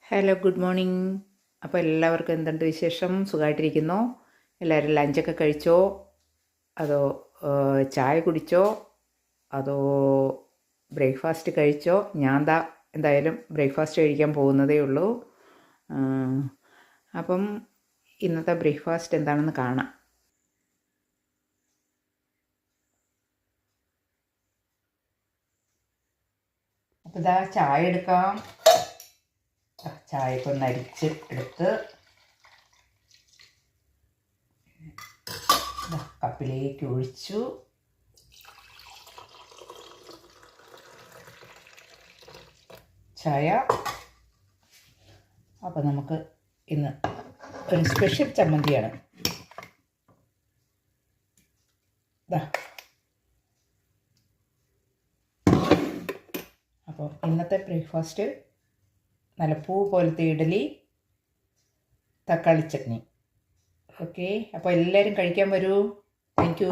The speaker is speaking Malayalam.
Hello, good morning. അപ്പോൾ എല്ലാവർക്കും എന്തുണ്ട് വിശേഷം? സുഖമായിട്ടിരിക്കുന്നോ? എല്ലാവരും ലഞ്ചൊക്കെ കഴിച്ചോ? അതോ ചായ കുടിച്ചോ? അതോ ബ്രേക്ക്ഫാസ്റ്റ് കഴിച്ചോ? ഞാൻ എന്തായാലും ബ്രേക്ക്ഫാസ്റ്റ് കഴിക്കാൻ പോകുന്നതേ ഉള്ളൂ. അപ്പം ഇന്നത്തെ ബ്രേക്ക്ഫാസ്റ്റ് എന്താണെന്ന് കാണാം. അപ്പോൾ ചായ എടുക്കാം. ചായയൊക്കെ ഒന്ന് അരിച്ച് എടുത്ത് കപ്പിലേക്ക് ഒഴിച്ചു. ചായ. അപ്പോൾ നമുക്ക് ഇന്ന് ഒരു സ്പെഷ്യൽ ചമ്മന്തിയാണ്. അപ്പോൾ ഇന്നത്തെ ബ്രേക്ക്ഫാസ്റ്റ് നല്ല പൂ പോലത്തെ ഇഡ്ഡലി, തക്കാളി ചട്നി. ഓക്കെ, അപ്പോൾ എല്ലാവരും കഴിക്കാൻ വരൂ. Thank you.